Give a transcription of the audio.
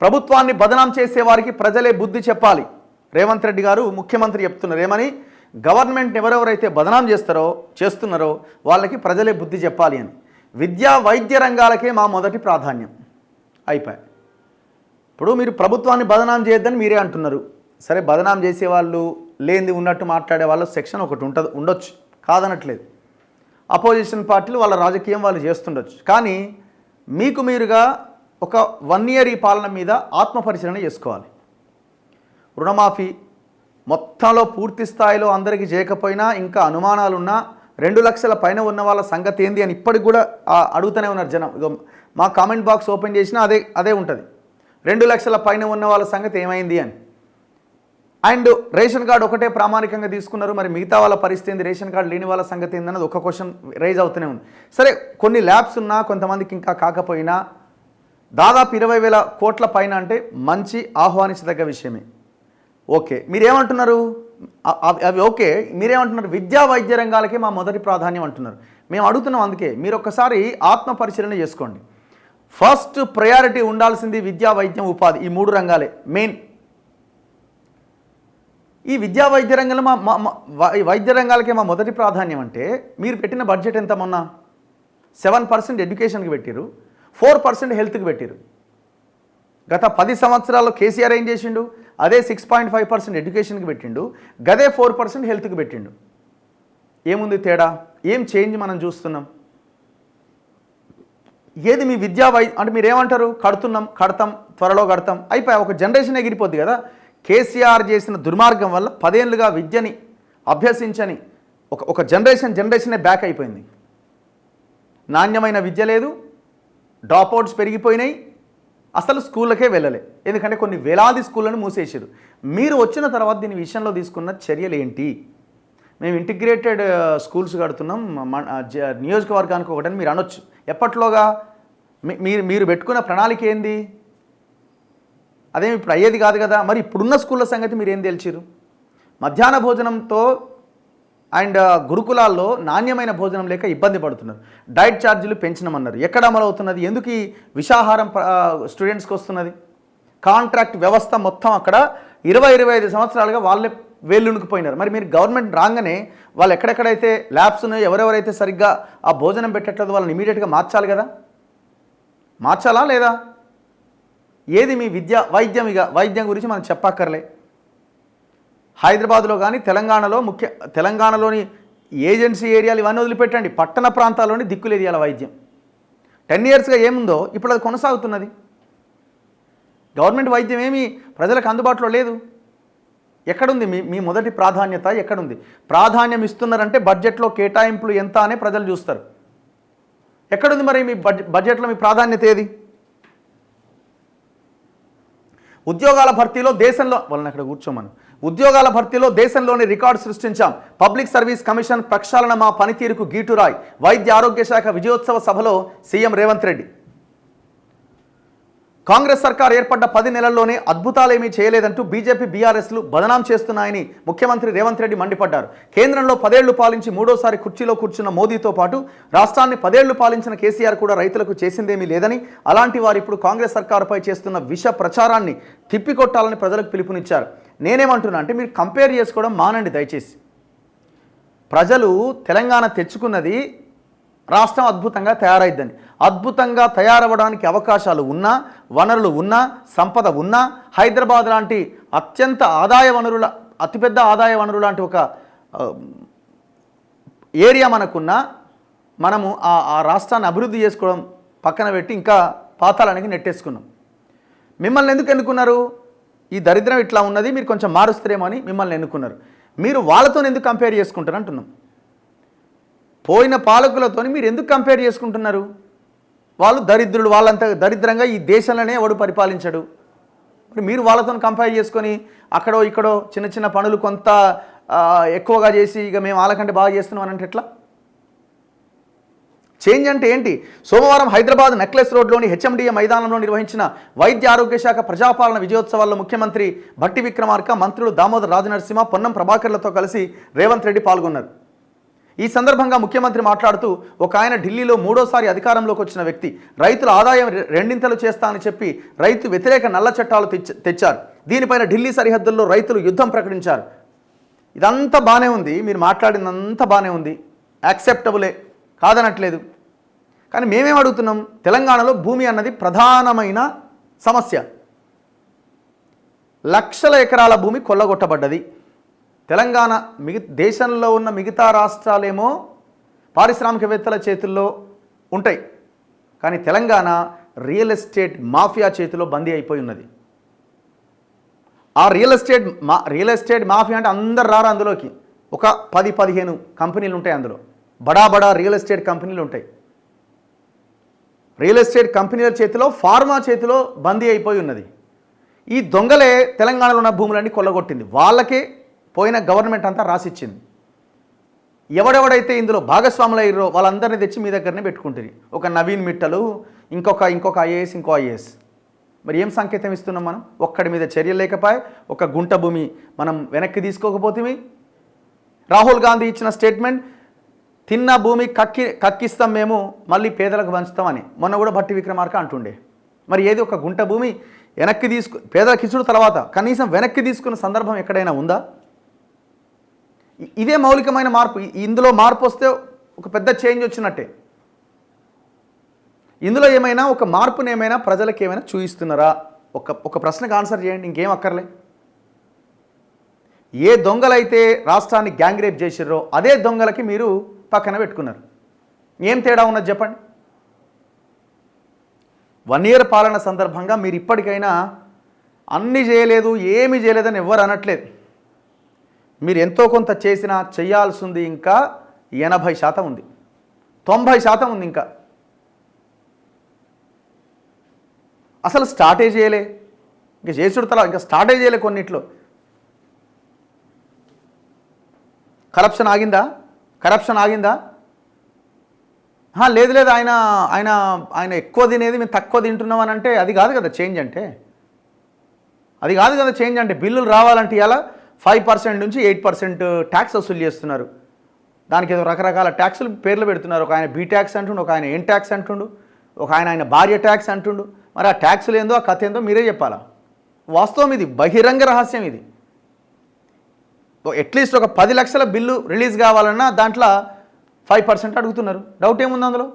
ప్రభుత్వాన్ని బదనాం చేసే వారికి ప్రజలే బుద్ధి చెప్పాలి. రేవంత్ రెడ్డి గారు ముఖ్యమంత్రి చెప్తున్నారు ఏమని, గవర్నమెంట్ ఎవరెవరైతే బదనాం చేస్తున్నారో వాళ్ళకి ప్రజలే బుద్ధి చెప్పాలి అని. విద్యా వైద్య రంగాలకే మా మొదటి ప్రాధాన్యం. అయిపోయి. ఇప్పుడు మీరు ప్రభుత్వాన్ని బదనాం చేయొద్దని మీరే అంటున్నారు. సరే, బదనాం చేసేవాళ్ళు లేనిది ఉన్నట్టు మాట్లాడే వాళ్ళ సెక్షన్ ఒకటి ఉండొచ్చు, కాదనట్లేదు. అపోజిషన్ పార్టీలు వాళ్ళ రాజకీయం వాళ్ళు చేస్తుండొచ్చు. కానీ మీకు మీరుగా ఒక 1 year ఈ పాలన మీద ఆత్మపరిశీలన చేసుకోవాలి. రుణమాఫీ మొత్తంలో పూర్తి స్థాయిలో అందరికీ చేయకపోయినా ఇంకా అనుమానాలున్నా 2 లక్షల పైన ఉన్న వాళ్ళ సంగతి ఏంది అని ఇప్పటికి కూడా అడుగుతూనే ఉన్నారు జనం. మా కామెంట్ బాక్స్ ఓపెన్ చేసినా అదే ఉంటుంది. 2 లక్షల పైన ఉన్న వాళ్ళ సంగతి ఏమైంది అని. అండ్ రేషన్ కార్డు ఒకటే ప్రామాణికంగా తీసుకున్నారు, మరి మిగతా వాళ్ళ పరిస్థితి ఏంది, రేషన్ కార్డు లేని వాళ్ళ సంగతి ఏందన్నది ఒక క్వశ్చన్ రైజ్ అవుతూనే ఉంది. సరే, కొన్ని ల్యాబ్స్ ఉన్నా కొంతమందికి ఇంకా కాకపోయినా దాదాపు 20,000 కోట్ల పైన అంటే మంచి ఆహ్వానించదగ్గ విషయమే. ఓకే, మీరేమంటున్నారు? అవి ఓకే, మీరేమంటున్నారు? విద్యా వైద్య రంగాలకే మా మొదటి ప్రాధాన్యం అంటున్నారు. మేము అడుగుతున్నాం, అందుకే మీరు ఒక్కసారి ఆత్మ పరిశీలన చేసుకోండి. ఫస్ట్ ప్రయారిటీ ఉండాల్సింది విద్యా వైద్యం ఉపాధి, ఈ 3 రంగాలే మెయిన్. ఈ విద్యా వైద్య రంగంలో వైద్య రంగాలకే మా మొదటి ప్రాధాన్యం అంటే మీరు పెట్టిన బడ్జెట్ ఎంత? మొన్న 7% ఎడ్యుకేషన్కి పెట్టిరు, 4% హెల్త్కి పెట్టిరు. గత 10 సంవత్సరాల్లో కేసీఆర్ ఏం చేసిండు? అదే 6.5% ఎడ్యుకేషన్కి పెట్టిండు, గదే 4% హెల్త్కి పెట్టిండు. ఏముంది తేడా? ఏం చేంజ్ మనం చూస్తున్నాం? ఏది మీ విద్యా అంటే మీరేమంటారు? కడతాం త్వరలో కడతాం, అయిపోయి ఒక జనరేషన్ ఎగిరిపోద్ది కదా. కేసీఆర్ చేసిన దుర్మార్గం వల్ల 10 ఏళ్ళుగా విద్యని అభ్యసించని ఒక జనరేషనే బ్యాక్ అయిపోయింది. నాణ్యమైన విద్య లేదు, డ్రాప్అవుట్స్ పెరిగిపోయినాయి, అసలు స్కూళ్ళకే వెళ్ళలే. ఎందుకంటే కొన్ని వేలాది స్కూళ్ళను మూసేసారు. మీరు వచ్చిన తర్వాత దీని విషయంలో తీసుకున్న చర్యలు ఏంటి? మేము ఇంటిగ్రేటెడ్ స్కూల్స్ కడుతున్నాం నియోజకవర్గానికి ఒకటని మీరు అనొచ్చు. ఎప్పట్లోగా మీరు పెట్టుకున్న ప్రణాళిక ఏంది? అదేమి ఇప్పుడు అయ్యేది కాదు కదా. మరి ఇప్పుడున్న స్కూళ్ళ సంగతి మీరు ఏం తెలిసిరు? మధ్యాహ్న భోజనంతో అండ్ గురుకులాల్లో నాణ్యమైన భోజనం లేక ఇబ్బంది పడుతున్నారు. డైట్ ఛార్జీలు పెంచినామన్నారు. ఎక్కడ అమలు అవుతున్నది? ఎందుకు ఈ విషాహారం స్టూడెంట్స్కి వస్తున్నది? కాంట్రాక్ట్ వ్యవస్థ మొత్తం అక్కడ 20-25 సంవత్సరాలుగా వాళ్ళే వేళ్ళునుకుపోయినారు. మరి మీరు గవర్నమెంట్ రాగానే వాళ్ళు ఎక్కడెక్కడైతే ల్యాబ్స్ ఉన్నాయో ఎవరెవరైతే సరిగ్గా ఆ భోజనం పెట్టట్లేదు వాళ్ళని ఇమీడియట్గా మార్చాలి కదా. మార్చాలా లేదా? ఏది మీ వైద్యం? ఇక వైద్యం గురించి మనం చెప్పక్కర్లే. హైదరాబాద్లో కానీ తెలంగాణలోని ఏజెన్సీ ఏరియాలు ఇవన్నీ వదిలిపెట్టండి, పట్టణ ప్రాంతాల్లోని దిక్కులేదు ఇవాళ వైద్యం. 10 yearsగా ఏముందో ఇప్పుడు అది కొనసాగుతున్నది. గవర్నమెంట్ వైద్యం ఏమీ ప్రజలకు అందుబాటులో లేదు. ఎక్కడుంది మీ మొదటి ప్రాధాన్యత? ఎక్కడుంది? ప్రాధాన్యం ఇస్తున్నారంటే బడ్జెట్లో కేటాయింపులు ఎంత అనే ప్రజలు చూస్తారు. ఎక్కడుంది మరి మీ బడ్జెట్లో మీ ప్రాధాన్యత ఏది? ఉద్యోగాల భర్తీలో దేశంలో వాళ్ళని అక్కడ కూర్చోమని ఉద్యోగాల భర్తీలో దేశంలోని రికార్డు సృష్టించాం. పబ్లిక్ సర్వీస్ కమిషన్ ప్రక్షాళన మా పనితీరుకు గీటురాయ్. వైద్య ఆరోగ్య శాఖ విజయోత్సవ సభలో సీఎం రేవంత్ రెడ్డి. కాంగ్రెస్ సర్కార్ ఏర్పడ్డ 10 నెలల్లోనే అద్భుతాలేమీ చేయలేదంటూ బీజేపీ బీఆర్ఎస్లు బదనాం చేస్తున్నాయని ముఖ్యమంత్రి రేవంత్ రెడ్డి మండిపడ్డారు. కేంద్రంలో 10 ఏళ్లు పాలించి 3వసారి కుర్చీలో కూర్చున్న మోదీతో పాటు రాష్ట్రాన్ని 10 ఏళ్లు పాలించిన కేసీఆర్ కూడా రైతులకు చేసిందేమీ లేదని, అలాంటి వారు ఇప్పుడు కాంగ్రెస్ సర్కారుపై చేస్తున్న విష ప్రచారాన్ని తిప్పికొట్టాలని ప్రజలకు పిలుపునిచ్చారు. నేనేమంటున్నా అంటే మీరు కంపేర్ చేసుకోవడం మానండి దయచేసి. ప్రజలు తెలంగాణ తెచ్చుకున్నది రాష్ట్రం అద్భుతంగా తయారైద్దని. అద్భుతంగా తయారవడానికి అవకాశాలు ఉన్నా, వనరులు ఉన్నా, సంపద ఉన్నా, హైదరాబాద్ లాంటి అతిపెద్ద ఆదాయ వనరు లాంటి ఒక ఏరియా మనకున్నా, మనము ఆ రాష్ట్రాన్ని అభివృద్ధి చేసుకోవడం పక్కన పెట్టి ఇంకా పాతాళానికి నెట్టేసుకున్నాం. మిమ్మల్ని ఎందుకు ఎన్నుకున్నారు? ఈ దరిద్రం ఇట్లా ఉన్నది, మీరు కొంచెం మారుస్తారేమో అని మిమ్మల్ని ఎన్నుకున్నారు. మీరు వాళ్ళతో ఎందుకు కంపేర్ చేసుకుంటారు అంటున్నాం. పోయిన పాలకులతో మీరు ఎందుకు కంపేర్ చేసుకుంటున్నారు? వాళ్ళు దరిద్రులు, వాళ్ళంతా దరిద్రంగా ఈ దేశంలోనే ఎవడు పరిపాలించడు. ఇప్పుడు మీరు వాళ్ళతో కంపేర్ చేసుకొని అక్కడో ఇక్కడో చిన్న చిన్న పనులు కొంత ఎక్కువగా చేసి ఇక మేము వాళ్ళకంటే బాగా చేస్తున్నాం అని అంటే ఎట్లా? చేంజ్ అంటే ఏంటి? సోమవారం హైదరాబాద్ నెక్లెస్ రోడ్లోని హెచ్ఎండిఏ మైదానంలో నిర్వహించిన వైద్య ఆరోగ్య శాఖ ప్రజాపాలన విజయోత్సవాల్లో ముఖ్యమంత్రి భట్టి విక్రమార్క, మంత్రులు దామోదర్ రాజనరసింహ, పొన్నం ప్రభాకర్లతో కలిసి రేవంత్ రెడ్డి పాల్గొన్నారు. ఈ సందర్భంగా ముఖ్యమంత్రి మాట్లాడుతూ ఒక ఆయన ఢిల్లీలో మూడోసారి అధికారంలోకి వచ్చిన వ్యక్తి రైతుల ఆదాయం రెండింతలు చేస్తా అని చెప్పి రైతు వ్యతిరేక నల్ల చట్టాలు తెచ్చారు. దీనిపైన ఢిల్లీ సరిహద్దుల్లో రైతులు యుద్ధం ప్రకటించారు. ఇదంతా బాగానే ఉంది, మీరు మాట్లాడినంతా బాగానే ఉంది, యాక్సెప్టబులే, కాదనట్లేదు. కానీ మేమేం అడుగుతున్నాం, తెలంగాణలో భూమి అన్నది ప్రధానమైన సమస్య. లక్షల ఎకరాల భూమి కొల్లగొట్టబడ్డది. తెలంగాణ దేశంలో ఉన్న మిగతా రాష్ట్రాలేమో పారిశ్రామికవేత్తల చేతుల్లో ఉంటాయి, కానీ తెలంగాణ రియల్ ఎస్టేట్ మాఫియా చేతిలో బందీ అయిపోయి ఉన్నది. ఆ రియల్ ఎస్టేట్ మాఫియా అంటే అందరు రారు అందులోకి. ఒక 10-15 కంపెనీలు ఉంటాయి, అందులో బడా రియల్ ఎస్టేట్ కంపెనీలు ఉంటాయి. రియల్ ఎస్టేట్ కంపెనీల చేతిలో, ఫార్మా చేతిలో బందీ అయిపోయి ఉన్నది. ఈ దొంగలే తెలంగాణలో ఉన్న భూములన్నీ కొల్లగొట్టింది. వాళ్ళకే పోయిన గవర్నమెంట్ అంతా రాసిచ్చింది. ఎవడెవడైతే ఇందులో భాగస్వాములు అయ్యారో వాళ్ళందరినీ తెచ్చి మీ దగ్గరనే పెట్టుకుంటుంది. ఒక నవీన్ మిట్టలు, ఇంకొక ఐఏఎస్, ఇంకో ఐఏఎస్. మరి ఏం సంకేతం ఇస్తున్నాం మనం? ఒక్కడి మీద చర్య లేకపోయి ఒక గుంట భూమి మనం వెనక్కి తీసుకోకపోతే, రాహుల్ గాంధీ ఇచ్చిన స్టేట్మెంట్ తిన్న భూమి కక్కిస్తాం మేము, మళ్ళీ పేదలకు పంచుతామని మొన్న కూడా భట్టి విక్రమార్క అంటుండే. మరి ఏది ఒక గుంట భూమి వెనక్కి పేదలకు ఇచ్చుడు తర్వాత కనీసం వెనక్కి తీసుకున్న సందర్భం ఎక్కడైనా ఉందా? ఇదే మౌలికమైన మార్పు. ఇందులో మార్పు వస్తే ఒక పెద్ద చేంజ్ వచ్చినట్టే. ఇందులో ఏమైనా ఒక మార్పుని ఏమైనా ప్రజలకు ఏమైనా చూపిస్తున్నారా? ఒక ప్రశ్నకు ఆన్సర్ చేయండి, ఇంకేం అక్కర్లే. ఏ దొంగలైతే రాష్ట్రాన్ని గ్యాంగ్ రేప్ చేసిర్రో అదే దొంగలకి మీరు పక్కన పెట్టుకున్నారు. ఏం తేడా ఉన్నది చెప్పండి? 1 year పాలన సందర్భంగా మీరు ఇప్పటికైనా అన్నీ చేయలేదు, ఏమీ చేయలేదని ఎవ్వరు అనట్లేదు. మీరు ఎంతో కొంత చేసినా చేయాల్సింది ఇంకా 80% ఉంది, 90% ఉంది. ఇంకా అసలు స్టార్టే చేయలే, ఇంకా చేసుడు తల ఇంకా స్టార్టే చేయలే. కొన్నిట్లో కరప్షన్ ఆగిందా? లేదు ఆయన ఎక్కువ తినేది మేము తక్కువ తింటున్నాం అని అంటే అది కాదు కదా చేంజ్ అంటే. అది కాదు కదా చేంజ్ అంటే. బిల్లులు రావాలంటే ఇలా 5% నుంచి 8% ట్యాక్స్ వసూలు చేస్తున్నారు. దానికి ఏదో రకరకాల ట్యాక్సులు పేర్లు పెడుతున్నారు. ఒక ఆయన బీ ట్యాక్స్ అంటుండు, ఒక ఆయన ఏం ట్యాక్స్ అంటుండు, ఒక ఆయన భార్య ట్యాక్స్ అంటుండు. మరి ఆ ట్యాక్సులు ఏందో, ఆ కథ ఏందో మీరే చెప్పాలా? వాస్తవం ఇది, బహిరంగ రహస్యం ఇది. అట్లీస్ట్ ఒక 10 లక్షల బిల్లు రిలీజ్ కావాలన్నా దాంట్లో 5% అడుగుతున్నారు. డౌట్ ఏముంది అందులో?